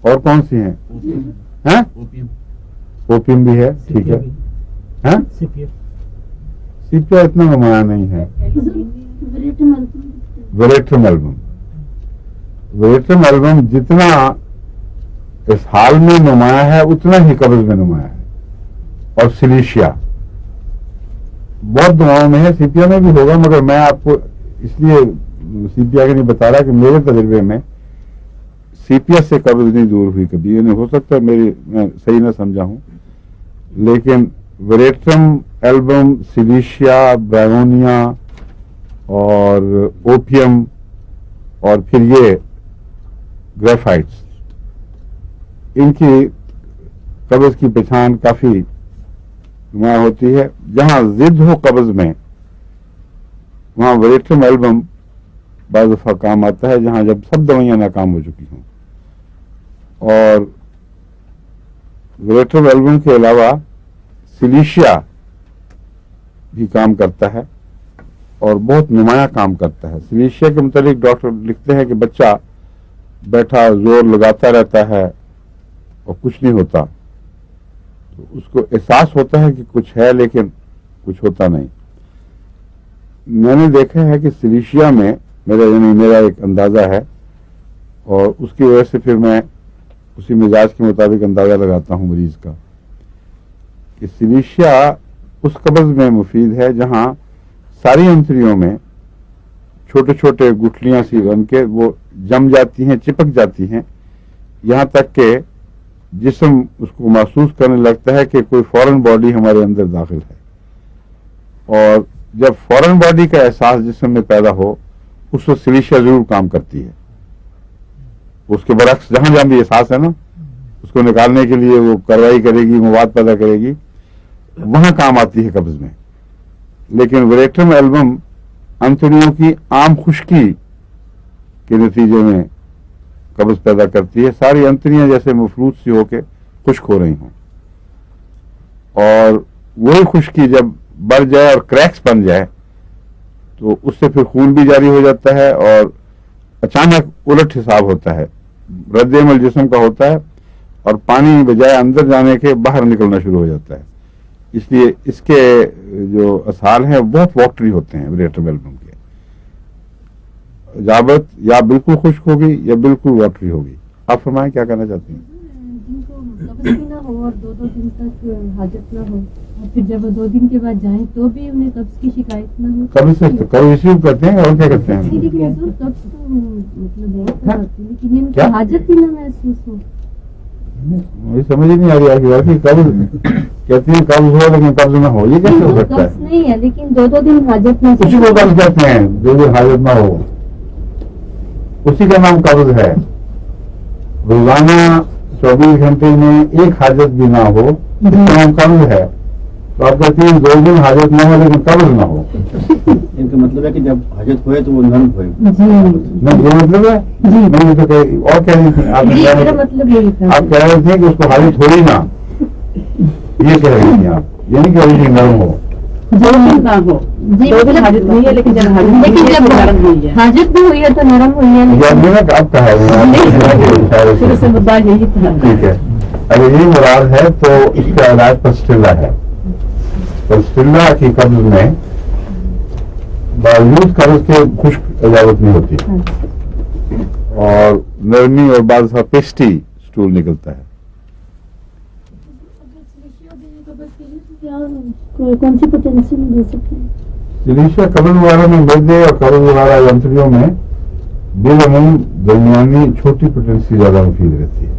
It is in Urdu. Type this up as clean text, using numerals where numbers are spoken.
اور کون سی ہیں؟ ہاں اوپیم بھی ہے، ٹھیک ہے. ہاں سی پی آئی اتنا نمایاں نہیں ہے. ویریٹرم ایلبم جتنا اس حال میں نمایاں ہے اتنا ہی قبض میں نمایاں ہے. اور سلیشیا بہت دعاؤں میں ہے، سی پی آئی میں بھی ہوگا، مگر میں آپ کو اس لیے سی پی آئی کا نہیں بتا رہا کہ میرے تجربے میں سی پی ایس سے قبض نہیں دور ہوئی کبھی. یہ ہو سکتا ہے میں صحیح نہ سمجھا ہوں، لیکن ویریٹرم ایلبم، سلیشیا، برائونیا اور اوپیم اور پھر یہ گریفائٹس، ان کی قبض کی پہچان کافی نمایاں ہوتی ہے. جہاں ضد ہو قبض میں وہاں ویریٹرم ایلبم بعض دفعہ کام آتا ہے، جہاں جب سب دوائیاں ناکام ہو چکی ہوں. اور ویریٹرم ایلبم کے علاوہ سلیشیا بھی کام کرتا ہے اور بہت نمایاں کام کرتا ہے. سلیشیا کے متعلق ڈاکٹر لکھتے ہیں کہ بچہ بیٹھا زور لگاتا رہتا ہے اور کچھ نہیں ہوتا، تو اس کو احساس ہوتا ہے کہ کچھ ہے لیکن کچھ ہوتا نہیں. میں نے دیکھا ہے کہ سلیشیا میں میرا ایک اندازہ ہے، اور اس کی وجہ سے پھر میں اسی مزاج کے مطابق اندازہ لگاتا ہوں مریض کا، کہ سلیشیا اس قبض میں مفید ہے جہاں ساری انتریوں میں چھوٹے چھوٹے گٹھلیاں سی بن کے وہ جم جاتی ہیں، چپک جاتی ہیں، یہاں تک کہ جسم اس کو محسوس کرنے لگتا ہے کہ کوئی فورن باڈی ہمارے اندر داخل ہے. اور جب فورن باڈی کا احساس جسم میں پیدا ہو اس وقت سلیشیا ضرور کام کرتی ہے. اس کے برعکس جہاں جہاں بھی احساس ہے نا، اس کو نکالنے کے لیے وہ کارروائی کرے گی، مواد پیدا کرے گی، وہاں کام آتی ہے قبض میں. لیکن ویریٹرم ایلبم انتڑیوں کی عام خشکی کے نتیجے میں قبض پیدا کرتی ہے. ساری انتڑیاں جیسے مفلوج سی ہو کے خشک ہو رہی ہوں، اور وہی خشکی جب بڑھ جائے اور کریکس بن جائے تو اس سے پھر خون بھی جاری ہو جاتا ہے اور اچانک الٹ حساب ہوتا ہے، رد عمل جسم کا ہوتا ہے اور پانی بجائے اندر جانے کے باہر نکلنا شروع ہو جاتا ہے. اس لیے اس کے جو اسہال ہیں بہت واٹری ہوتے ہیں ویریٹرم ایلبم کے. اجابت یا بالکل خشک ہوگی یا بالکل واٹری ہوگی. آپ فرمائیں کیا کہنا چاہتی ہیں؟ جن کو قبض بھی نہ ہو اور 2 دن تک حاجت نہ ہو، اور پھر جب 2 دن کے بعد جائیں تو بھی انہیں قبض کی شکایت نہ ہو. قبض سے قبض ریسیو کرتے ہیں اور کیا کرتے ہیں؟ لیکن حضور قبض تو مطلب بہت ہوتی ہے، لیکن ان کو حاجت بھی نہ محسوس ہو. مجھے سمجھ ہی نہیں آ رہی آپ کی بات. قبض کہتے ہیں قبض ہو لیکن قبض نہ ہو، یہ کیسے ہو سکتا ہے؟ قبض نہیں ہے لیکن 2 دن حاجت نہ. اسی کو قبض کہتے ہیں، 2 دن حاجت نہ ہو، اسی کا نام قبض ہے. روزانہ 24 گھنٹے میں ایک حاجت بھی نہ ہو اس کا نام قبض ہے. تو آپ کہتے ہیں 2 دن حاجت نہ ہو لیکن قبض نہ ہو. ان کا مطلب ہے کہ جب حاجت ہوئے تو وہ نرم ہوئے. یہ مطلب ہے. میں تو اور کہہ رہی تھی آپ کہہ رہے تھے کہ اس کو حاجت ہوئی نہ، یہ کہہ رہی تھی آپ، یہ نہیں کہہ رہی تھی نرم ہو. حاجت نہیں ہے لیکن جب حاجت بھی ہوئی ہے تو نرم ہوئی ہے. اب کہا ٹھیک ہے. اگر یہی مراد ہے تو اس کا علاج پسٹیلا ہے. پسٹیلا کی قبض میں باوجود قبض کے خشک اجازت نہیں ہوتی اور نرمی اور بعض پیسٹی اسٹول نکلتا ہے. کون سی پوٹینشیل دے سکتے ہیں؟ سلیشیا قبض وغیرہ میں میدے اور قبض وغیرہ انتڑیوں میں بالعموم درمیانی چھوٹی پوٹینسی زیادہ مفید رہتی ہے.